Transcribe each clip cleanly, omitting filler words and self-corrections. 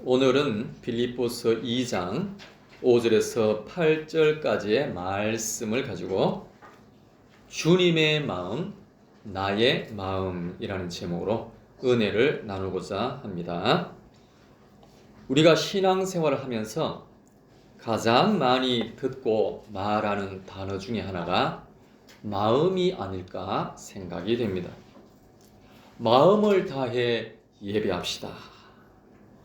오늘은 빌립보서 2장 5절에서 8절까지의 말씀을 가지고 주님의 마음, 나의 마음이라는 제목으로 은혜를 나누고자 합니다. 우리가 신앙생활을 하면서 가장 많이 듣고 말하는 단어 중에 하나가 마음이 아닐까 생각이 됩니다. 마음을 다해 예배합시다.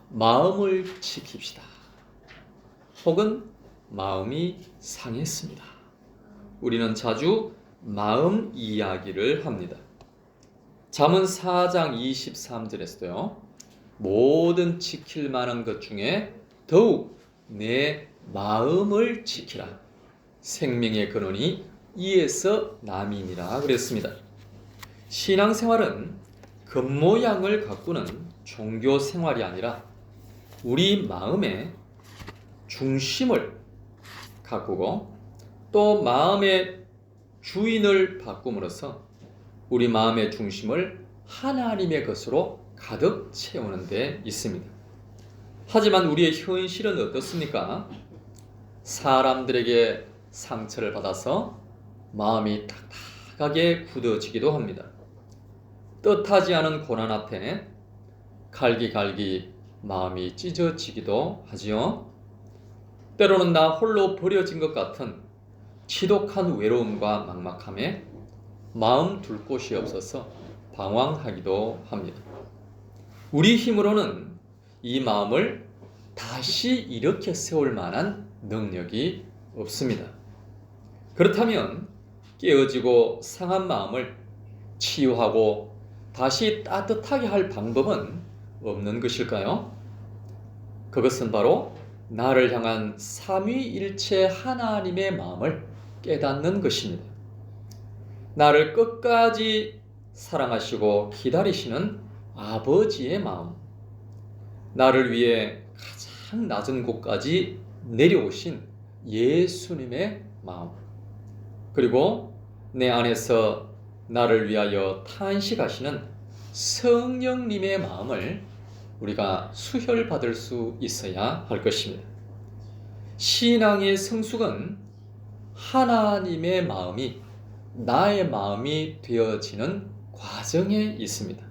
마음을 지킵시다. 혹은 마음이 상했습니다. 우리는 자주 마음 이야기를 합니다. 잠언 4장 23절에서도요. 모든 지킬 만한 것 중에 더욱 내 마음을 지키라. 생명의 근원이 이에서 남이니라 그랬습니다. 신앙생활은 겉모양을 가꾸는 종교 생활이 아니라 우리 마음의 중심을 가꾸고 또 마음의 주인을 바꿈으로써 우리 마음의 중심을 하나님의 것으로 가득 채우는 데 있습니다. 하지만 우리의 현실은 어떻습니까? 사람들에게 상처를 받아서 마음이 딱딱하게 굳어지기도 합니다. 뜻하지 않은 고난 앞에 갈기갈기 마음이 찢어지기도 하지요. 때로는 나 홀로 버려진 것 같은 지독한 외로움과 막막함에 마음 둘 곳이 없어서 방황하기도 합니다. 우리 힘으로는 이 마음을 다시 일으켜 세울 만한 능력이 없습니다. 그렇다면 깨어지고 상한 마음을 치유하고 다시 따뜻하게 할 방법은 없는 것일까요? 그것은 바로 나를 향한 삼위일체 하나님의 마음을 깨닫는 것입니다. 나를 끝까지 사랑하시고 기다리시는 아버지의 마음, 나를 위해 가장 낮은 곳까지 내려오신 예수님의 마음, 그리고 내 안에서 나를 위하여 탄식하시는 성령님의 마음을 우리가 수혈받을 수 있어야 할 것입니다. 신앙의 성숙은 하나님의 마음이 나의 마음이 되어지는 과정에 있습니다.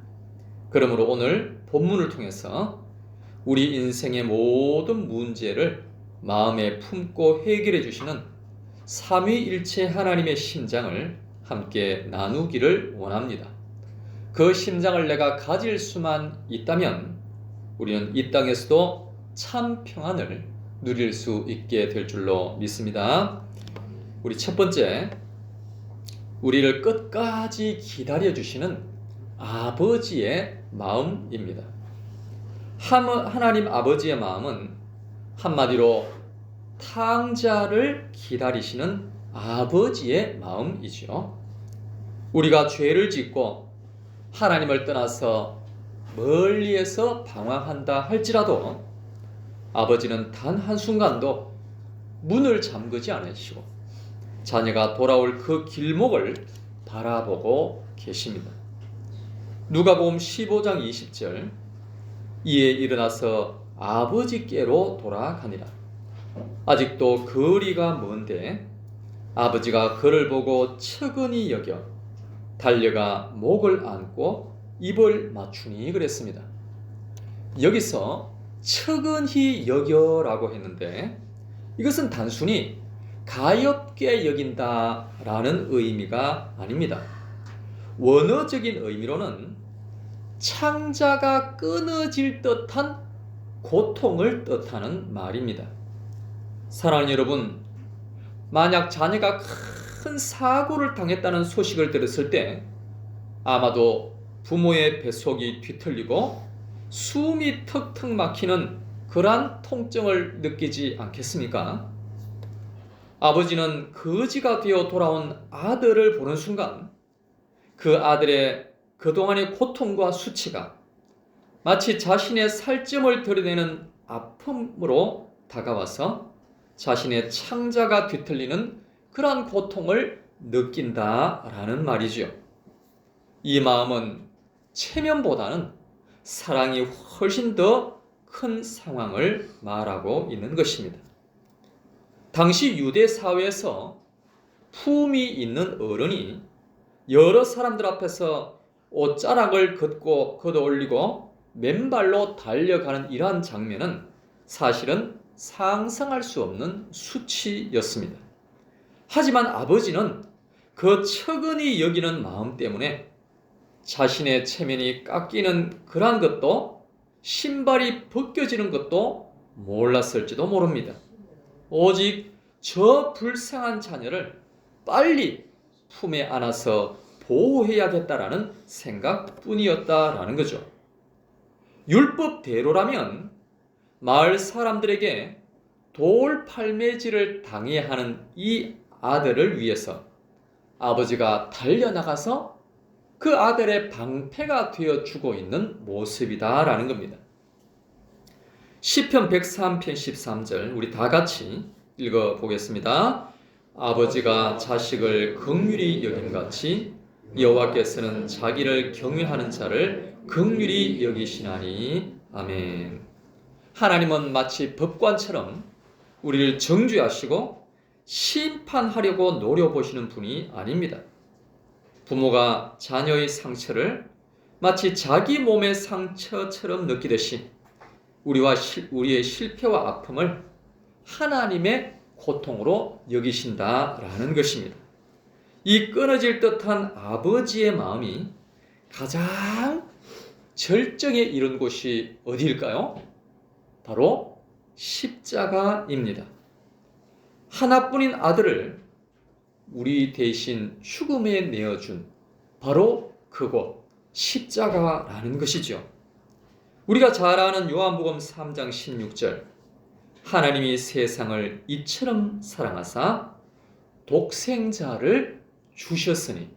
그러므로 오늘 본문을 통해서 우리 인생의 모든 문제를 마음에 품고 해결해 주시는 삼위일체 하나님의 심장을 함께 나누기를 원합니다. 그 심장을 내가 가질 수만 있다면 우리는 이 땅에서도 참 평안을 누릴 수 있게 될 줄로 믿습니다. 우리 첫 번째, 우리를 끝까지 기다려주시는 아버지의 마음입니다. 하나님 아버지의 마음은 한마디로 탕자를 기다리시는 아버지의 마음이죠. 우리가 죄를 짓고 하나님을 떠나서 멀리에서 방황한다 할지라도 아버지는 단 한순간도 문을 잠그지 않으시고 자녀가 돌아올 그 길목을 바라보고 계십니다. 누가복음 15장 20절, 이에 일어나서 아버지께로 돌아가니라. 아직도 거리가 먼데 아버지가 그를 보고 측은히 여겨 달려가 목을 안고 입을 맞추니 그랬습니다. 여기서 측은히 여겨라고 했는데 이것은 단순히 가엾게 여긴다라는 의미가 아닙니다. 원어적인 의미로는 창자가 끊어질 듯한 고통을 뜻하는 말입니다. 사랑하는 여러분, 만약 자녀가 큰 사고를 당했다는 소식을 들었을 때 아마도 부모의 뱃속이 뒤틀리고 숨이 턱턱 막히는 그러한 통증을 느끼지 않겠습니까? 아버지는 거지가 되어 돌아온 아들을 보는 순간 그 아들의 그동안의 고통과 수치가 마치 자신의 살점을 드러내는 아픔으로 다가와서 자신의 창자가 뒤틀리는 그러한 고통을 느낀다라는 말이죠. 이 마음은 체면보다는 사랑이 훨씬 더 큰 상황을 말하고 있는 것입니다. 당시 유대 사회에서 품이 있는 어른이 여러 사람들 앞에서 옷자락을 걷어 올리고 맨발로 달려가는 이러한 장면은 사실은 상상할 수 없는 수치였습니다. 하지만 아버지는 그 처근히 여기는 마음 때문에 자신의 체면이 깎이는 그러한 것도 신발이 벗겨지는 것도 몰랐을지도 모릅니다. 오직 저 불쌍한 자녀를 빨리 품에 안아서 보호해야겠다라는 생각뿐이었다라는 거죠. 율법대로라면 마을 사람들에게 돌팔매질을 당해야 하는 이 아들을 위해서 아버지가 달려나가서 그 아들의 방패가 되어주고 있는 모습이다라는 겁니다. 시편 103편 13절 우리 다 같이 읽어보겠습니다. 아버지가 자식을 긍휼히 여김같이 여호와께서는 자기를 경외하는 자를 긍휼히 여기시나니. 아멘. 하나님은 마치 법관처럼 우리를 정죄하시고 심판하려고 노려보시는 분이 아닙니다. 부모가 자녀의 상처를 마치 자기 몸의 상처처럼 느끼듯이 우리의 실패와 아픔을 하나님의 고통으로 여기신다라는 것입니다. 이 끊어질 듯한 아버지의 마음이 가장 절정에 이른 곳이 어디일까요? 바로 십자가입니다. 하나뿐인 아들을 우리 대신 죽음에 내어준 바로 그곳 십자가라는 것이죠. 우리가 잘 아는 요한복음 3장 16절 하나님이 세상을 이처럼 사랑하사 독생자를 주셨으니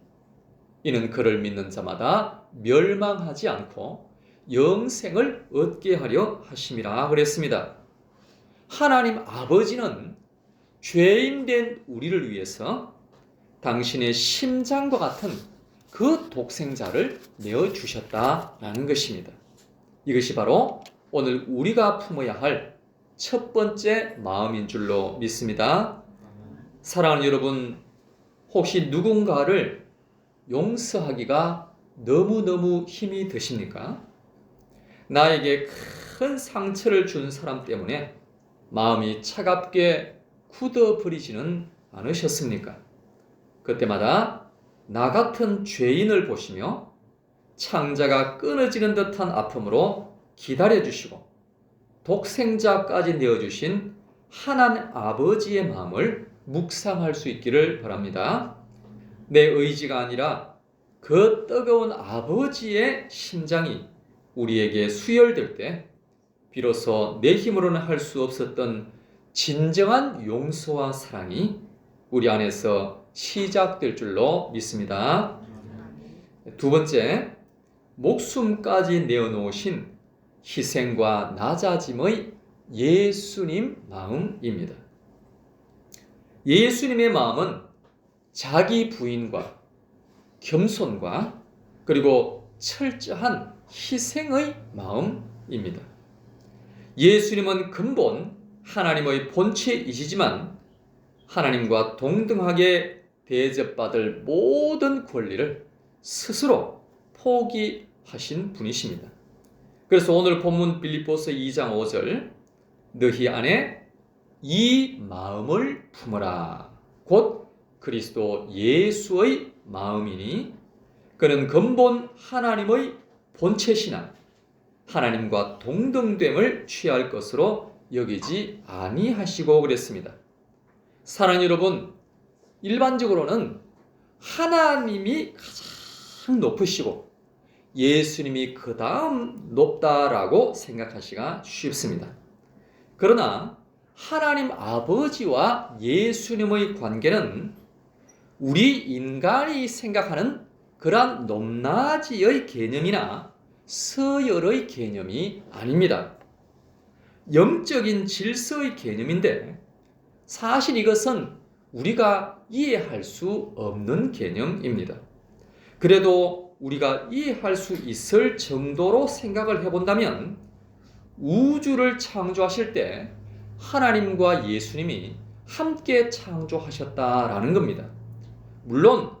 이는 그를 믿는 자마다 멸망하지 않고 영생을 얻게 하려 하심이라 그랬습니다. 하나님 아버지는 죄인된 우리를 위해서 당신의 심장과 같은 그 독생자를 내어주셨다라는 것입니다. 이것이 바로 오늘 우리가 품어야 할 첫 번째 마음인 줄로 믿습니다. 사랑하는 여러분, 혹시 누군가를 용서하기가 너무너무 힘이 드십니까? 나에게 큰 상처를 준 사람 때문에 마음이 차갑게 굳어버리지는 않으셨습니까? 그때마다 나 같은 죄인을 보시며 창자가 끊어지는 듯한 아픔으로 기다려주시고 독생자까지 내어주신 하나님 아버지의 마음을 묵상할 수 있기를 바랍니다. 내 의지가 아니라 그 뜨거운 아버지의 심장이 우리에게 수혈될 때 비로소 내 힘으로는 할 수 없었던 진정한 용서와 사랑이 우리 안에서 시작될 줄로 믿습니다. 두 번째, 목숨까지 내어놓으신 희생과 낮아짐의 예수님 마음입니다. 예수님의 마음은 자기 부인과 겸손과 그리고 철저한 희생의 마음입니다. 예수님은 근본 하나님의 본체이시지만 하나님과 동등하게 대접받을 모든 권리를 스스로 포기하신 분이십니다. 그래서 오늘 본문 빌립보서 2장 5절 너희 안에 이 마음을 품어라 곧 그리스도 예수의 마음이니 그는 근본 하나님의 본체시나 하나님과 동등됨을 취할 것으로 여기지 아니하시고 그랬습니다. 사랑하는 여러분, 일반적으로는 하나님이 가장 높으시고 예수님이 그 다음 높다라고 생각하시기가 쉽습니다. 그러나 하나님 아버지와 예수님의 관계는 우리 인간이 생각하는 그러한 높낮이의 개념이나 서열의 개념이 아닙니다. 영적인 질서의 개념인데 사실 이것은 우리가 이해할 수 없는 개념입니다. 그래도 우리가 이해할 수 있을 정도로 생각을 해본다면 우주를 창조하실 때 하나님과 예수님이 함께 창조하셨다라는 겁니다. 물론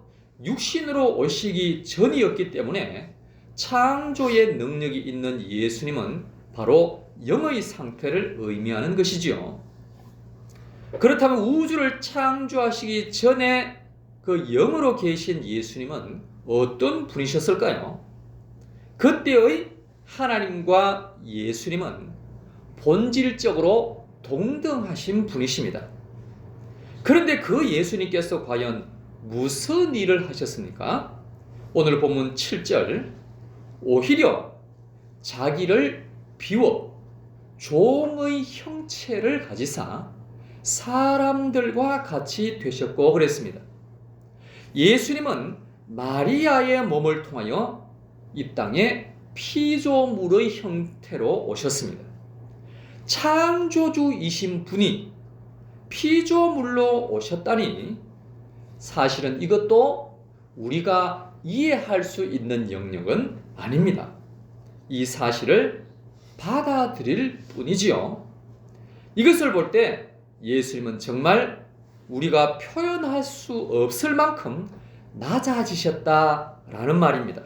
육신으로 오시기 전이었기 때문에 창조의 능력이 있는 예수님은 바로 영의 상태를 의미하는 것이지요. 그렇다면 우주를 창조하시기 전에 그 영으로 계신 예수님은 어떤 분이셨을까요? 그때의 하나님과 예수님은 본질적으로 동등하신 분이십니다. 그런데 그 예수님께서 과연 무슨 일을 하셨습니까? 오늘 본문 7절, 오히려 자기를 비워 종의 형체를 가지사 사람들과 같이 되셨고 그랬습니다. 예수님은 마리아의 몸을 통하여 이 땅에 피조물의 형태로 오셨습니다. 창조주이신 분이 피조물로 오셨다니 사실은 이것도 우리가 이해할 수 있는 영역은 아닙니다. 이 사실을 받아들일 뿐이지요. 이것을 볼 때 예수님은 정말 우리가 표현할 수 없을 만큼 낮아지셨다라는 말입니다.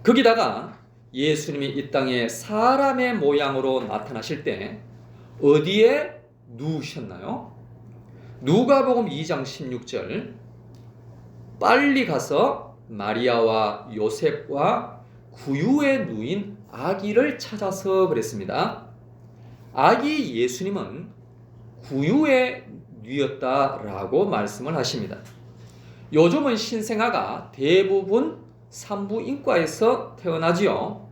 거기다가 예수님이 이 땅에 사람의 모양으로 나타나실 때 어디에 누우셨나요? 누가복음 2장 16절, 빨리 가서 마리아와 요셉과 구유에 누인 아기를 찾아서 그랬습니다. 아기 예수님은 구유에 누였다라고 말씀을 하십니다. 요즘은 신생아가 대부분 산부인과에서 태어나지요.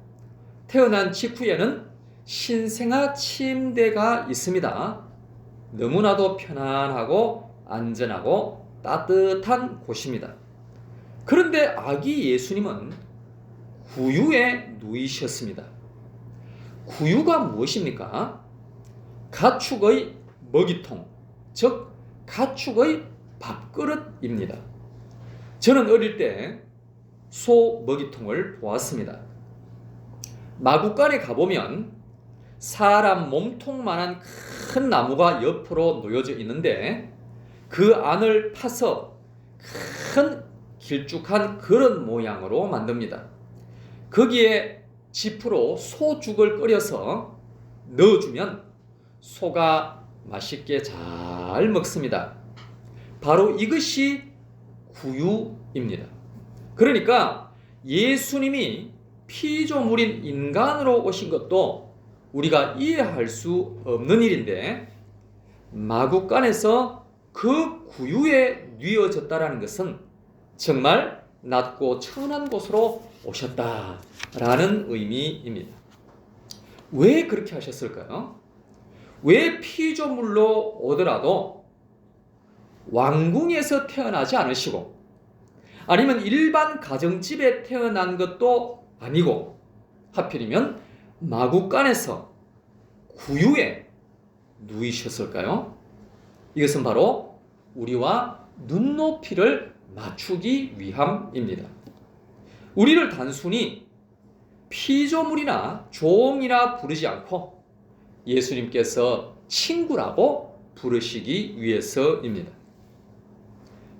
태어난 직후에는 신생아 침대가 있습니다. 너무나도 편안하고 안전하고 따뜻한 곳입니다. 그런데 아기 예수님은 구유에 누이셨습니다. 구유가 무엇입니까? 가축의 먹이통, 즉 가축의 밥그릇입니다. 저는 어릴 때 소 먹이통을 보았습니다. 마구간에 가보면 사람 몸통만한 큰 나무가 옆으로 놓여져 있는데 그 안을 파서 큰 길쭉한 그런 모양으로 만듭니다. 거기에 지프로 소죽을 끓여서 넣어주면 소가 맛있게 잘 먹습니다. 바로 이것이 구유입니다. 그러니까 예수님이 피조물인 인간으로 오신 것도 우리가 이해할 수 없는 일인데 마구간에서 그 구유에 뉘어졌다라는 것은 정말 낮고 천한 곳으로 오셨다라는 의미입니다. 왜 그렇게 하셨을까요? 왜 피조물로 오더라도 왕궁에서 태어나지 않으시고 아니면 일반 가정집에 태어난 것도 아니고 하필이면 마구간에서 구유에 누이셨을까요? 이것은 바로 우리와 눈높이를 맞추기 위함입니다. 우리를 단순히 피조물이나 종이나 부르지 않고 예수님께서 친구라고 부르시기 위해서입니다.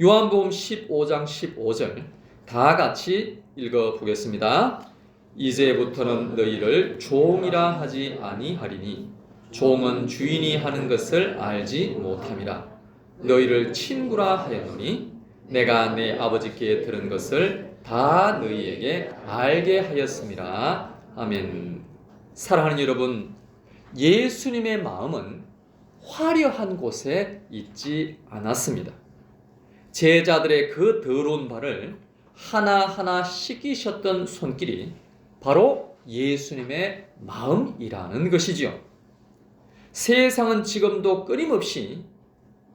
요한복음 15장 15절 다 같이 읽어보겠습니다. 이제부터는 너희를 종이라 하지 아니하리니 종은 주인이 하는 것을 알지 못함이라. 너희를 친구라 하였노니 내가 내 아버지께 들은 것을 다 너희에게 알게 하였음이라. 아멘. 사랑하는 여러분, 예수님의 마음은 화려한 곳에 있지 않았습니다. 제자들의 그 더러운 발을 하나하나 씻기셨던 손길이 바로 예수님의 마음이라는 것이지요. 세상은 지금도 끊임없이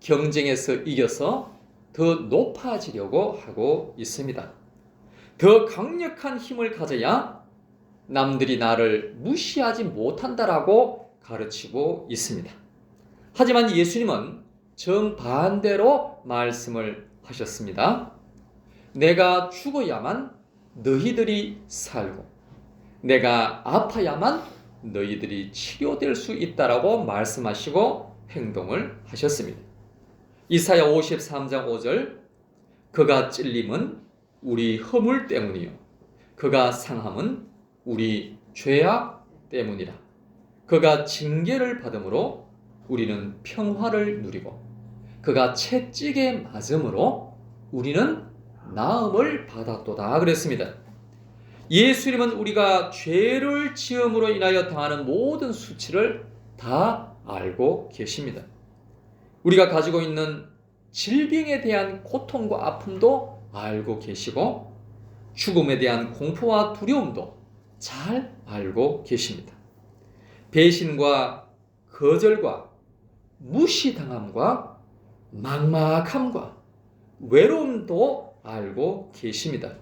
경쟁에서 이겨서 더 높아지려고 하고 있습니다. 더 강력한 힘을 가져야 남들이 나를 무시하지 못한다라고 가르치고 있습니다. 하지만 예수님은 정반대로 말씀을 하셨습니다. 내가 죽어야만 너희들이 살고 내가 아파야만 너희들이 치료될 수 있다라고 말씀하시고 행동을 하셨습니다. 이사야 53장 5절 그가 찔림은 우리 허물 때문이요 그가 상함은 우리 죄악 때문이라. 그가 징계를 받음으로 우리는 평화를 누리고 그가 채찍에 맞음으로 우리는 나음을 받았도다 그랬습니다. 예수님은 우리가 죄를 지음으로 인하여 당하는 모든 수치를 다 알고 계십니다. 우리가 가지고 있는 질병에 대한 고통과 아픔도 알고 계시고 죽음에 대한 공포와 두려움도 잘 알고 계십니다. 배신과 거절과 무시당함과 막막함과 외로움도 알고 계십니다.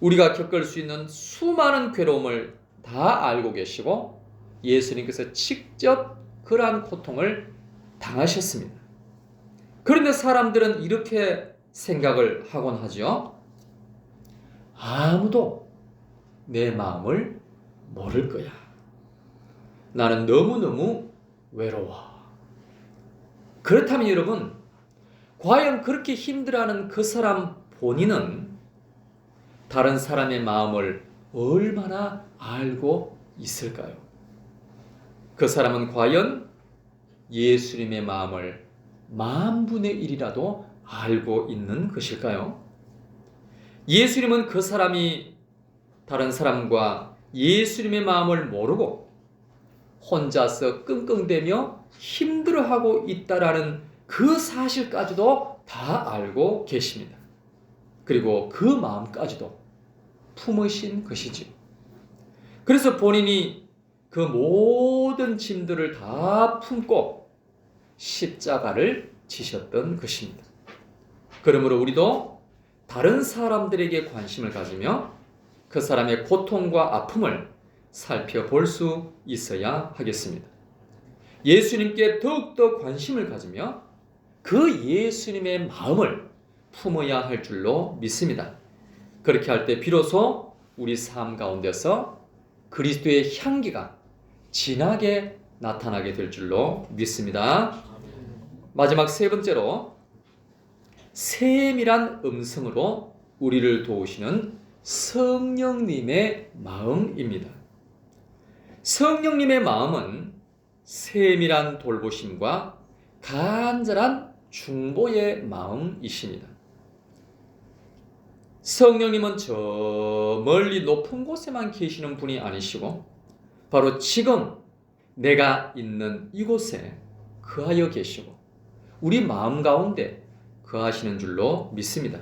우리가 겪을 수 있는 수많은 괴로움을 다 알고 계시고 예수님께서 직접 그러한 고통을 당하셨습니다. 그런데 사람들은 이렇게 생각을 하곤 하죠. 아무도 내 마음을 모를 거야. 나는 너무너무 외로워. 그렇다면 여러분, 과연 그렇게 힘들어하는 그 사람 본인은 다른 사람의 마음을 얼마나 알고 있을까요? 그 사람은 과연 예수님의 마음을 10,000분의 1이라도 알고 있는 것일까요? 예수님은 그 사람이 다른 사람과 예수님의 마음을 모르고 혼자서 끙끙대며 힘들어하고 있다라는 그 사실까지도 다 알고 계십니다. 그리고 그 마음까지도 품으신 것이지요. 그래서 본인이 그 모든 짐들을 다 품고 십자가를 지셨던 것입니다. 그러므로 우리도 다른 사람들에게 관심을 가지며 그 사람의 고통과 아픔을 살펴볼 수 있어야 하겠습니다. 예수님께 더욱더 관심을 가지며 그 예수님의 마음을 품어야 할 줄로 믿습니다. 그렇게 할 때 비로소 우리 삶 가운데서 그리스도의 향기가 진하게 나타나게 될 줄로 믿습니다. 마지막 세 번째로 세밀한 음성으로 우리를 도우시는 성령님의 마음입니다. 성령님의 마음은 세밀한 돌보심과 간절한 중보의 마음이십니다. 성령님은 저 멀리 높은 곳에만 계시는 분이 아니시고 바로 지금 내가 있는 이곳에 거하여 계시고 우리 마음 가운데 거하시는 줄로 믿습니다.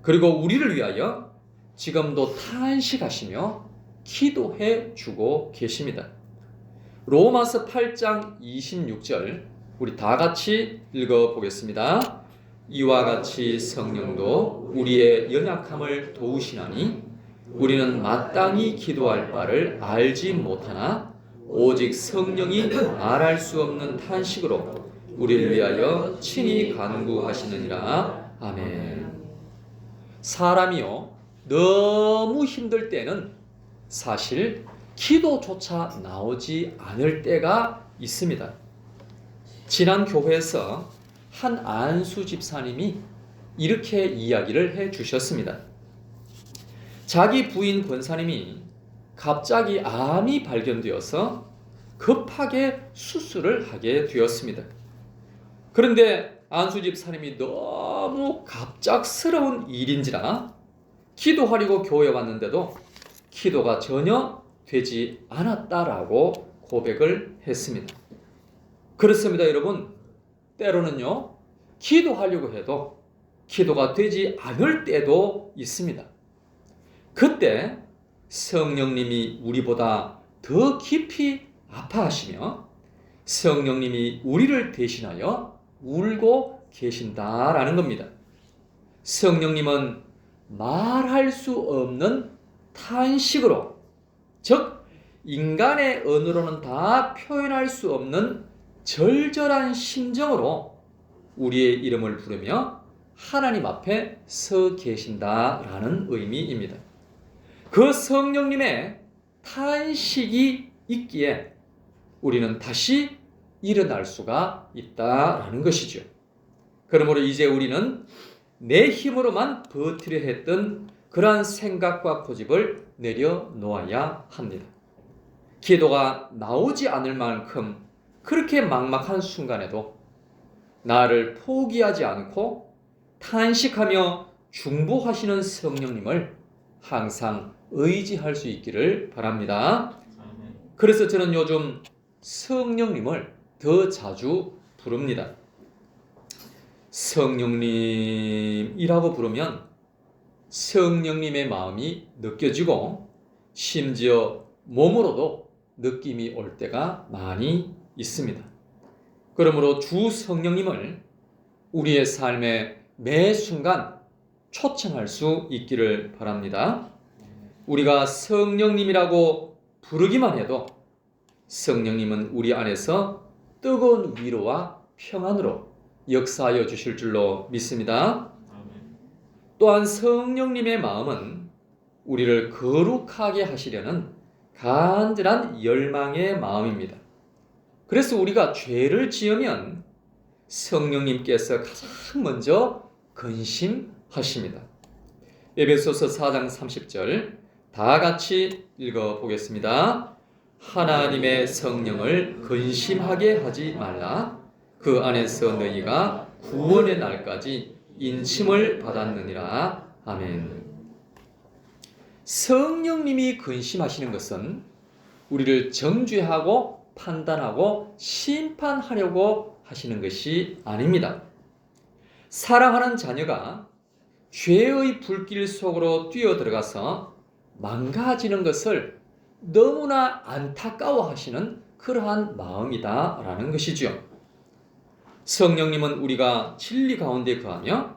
그리고 우리를 위하여 지금도 탄식하시며 기도해 주고 계십니다. 로마서 8장 26절 우리 다 같이 읽어보겠습니다. 이와 같이 성령도 우리의 연약함을 도우시나니 우리는 마땅히 기도할 바를 알지 못하나 오직 성령이 말할 수 없는 탄식으로 우리를 위하여 친히 간구하시느니라. 아멘. 사람이요 너무 힘들 때는 사실 기도조차 나오지 않을 때가 있습니다. 지난 교회에서 한 안수 집사님이 이렇게 이야기를 해 주셨습니다. 자기 부인 권사님이 갑자기 암이 발견되어서 급하게 수술을 하게 되었습니다. 그런데 안수 집사님이 너무 갑작스러운 일인지라 기도하려고 교회에 왔는데도 기도가 전혀 되지 않았다라고 고백을 했습니다. 그렇습니다, 여러분. 때로는요, 기도하려고 해도 기도가 되지 않을 때도 있습니다. 그때 성령님이 우리보다 더 깊이 아파하시며 성령님이 우리를 대신하여 울고 계신다라는 겁니다. 성령님은 말할 수 없는 탄식으로, 즉 인간의 언어로는 다 표현할 수 없는 절절한 심정으로 우리의 이름을 부르며 하나님 앞에 서 계신다라는 의미입니다. 그 성령님의 탄식이 있기에 우리는 다시 일어날 수가 있다라는 것이죠. 그러므로 이제 우리는 내 힘으로만 버티려 했던 그러한 생각과 고집을 내려놓아야 합니다. 기도가 나오지 않을 만큼 그렇게 막막한 순간에도 나를 포기하지 않고 탄식하며 중보하시는 성령님을 항상 의지할 수 있기를 바랍니다. 그래서 저는 요즘 성령님을 더 자주 부릅니다. 성령님이라고 부르면 성령님의 마음이 느껴지고 심지어 몸으로도 느낌이 올 때가 많이 있습니다. 그러므로 주 성령님을 우리의 삶의 매 순간 초청할 수 있기를 바랍니다. 우리가 성령님이라고 부르기만 해도 성령님은 우리 안에서 뜨거운 위로와 평안으로 역사하여 주실 줄로 믿습니다. 또한 성령님의 마음은 우리를 거룩하게 하시려는 간절한 열망의 마음입니다. 그래서 우리가 죄를 지으면 성령님께서 가장 먼저 근심하십니다. 에베소서 4장 30절 다 같이 읽어보겠습니다. 하나님의 성령을 근심하게 하지 말라. 그 안에서 너희가 구원의 날까지 인침을 받았느니라. 아멘. 성령님이 근심하시는 것은 우리를 정죄하고 판단하고 심판하려고 하시는 것이 아닙니다. 사랑하는 자녀가 죄의 불길 속으로 뛰어들어가서 망가지는 것을 너무나 안타까워하시는 그러한 마음이다라는 것이죠. 성령님은 우리가 진리 가운데 거하며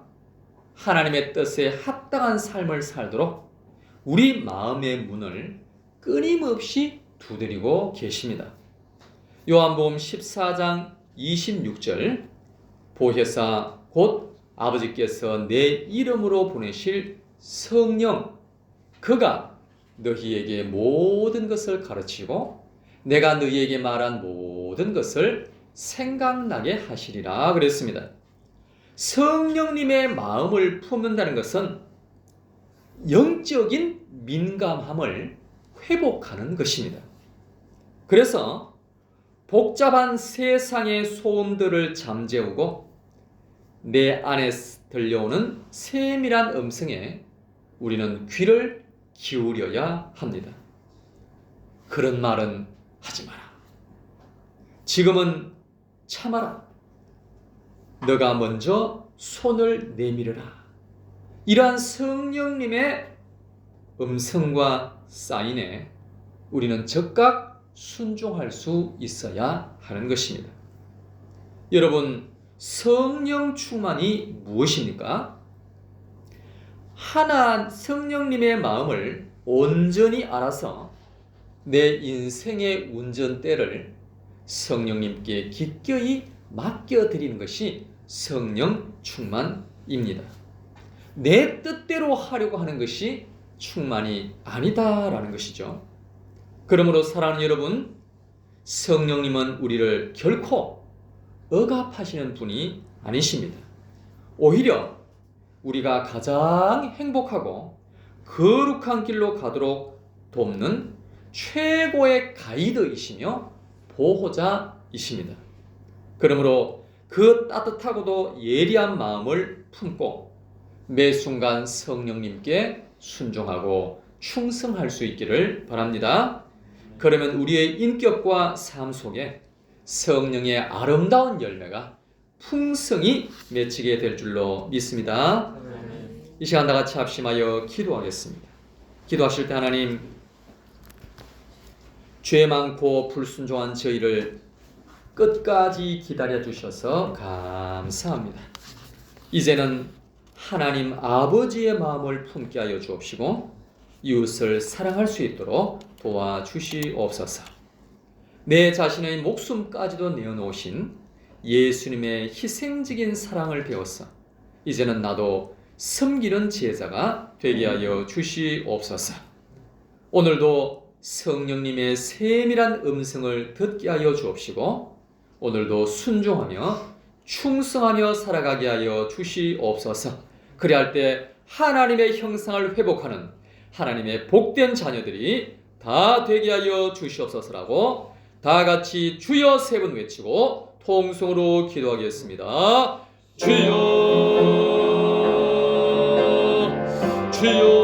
하나님의 뜻에 합당한 삶을 살도록 우리 마음의 문을 끊임없이 두드리고 계십니다. 요한복음 14장 26절 보혜사 곧 아버지께서 내 이름으로 보내실 성령 그가 너희에게 모든 것을 가르치고 내가 너희에게 말한 모든 것을 생각나게 하시리라 그랬습니다. 성령님의 마음을 품는다는 것은 영적인 민감함을 회복하는 것입니다. 그래서 복잡한 세상의 소음들을 잠재우고 내 안에 들려오는 세밀한 음성에 우리는 귀를 기울여야 합니다. 그런 말은 하지 마라. 지금은 참아라. 너가 먼저 손을 내밀어라. 이러한 성령님의 음성과 사인에 우리는 즉각 순종할 수 있어야 하는 것입니다. 여러분, 성령 충만이 무엇입니까? 하나 성령님의 마음을 온전히 알아서 내 인생의 운전대를 성령님께 기꺼이 맡겨드리는 것이 성령 충만입니다. 내 뜻대로 하려고 하는 것이 충만이 아니다라는 것이죠. 그러므로 사랑하는 여러분, 성령님은 우리를 결코 억압하시는 분이 아니십니다. 오히려 우리가 가장 행복하고 거룩한 길로 가도록 돕는 최고의 가이드이시며 보호자이십니다. 그러므로 그 따뜻하고도 예리한 마음을 품고 매 순간 성령님께 순종하고 충성할 수 있기를 바랍니다. 그러면 우리의 인격과 삶 속에 성령의 아름다운 열매가 풍성히 맺히게 될 줄로 믿습니다. 이 시간 다 같이 합심하여 기도하겠습니다. 기도하실 때 하나님, 죄 많고 불순종한 저희를 끝까지 기다려 주셔서 감사합니다. 이제는 하나님 아버지의 마음을 품게 하여 주옵시고 이웃을 사랑할 수 있도록 도와주시옵소서. 내 자신의 목숨까지도 내어놓으신 예수님의 희생적인 사랑을 배워서 이제는 나도 섬기는 제자가 되게 하여 주시옵소서. 오늘도 성령님의 세밀한 음성을 듣게 하여 주옵시고 오늘도 순종하며 충성하며 살아가게 하여 주시옵소서. 그리할 때 하나님의 형상을 회복하는 하나님의 복된 자녀들이 다 되게 하여 주시옵소서라고 다 같이 주여 세 번 외치고 통성으로 기도하겠습니다. 주여 주여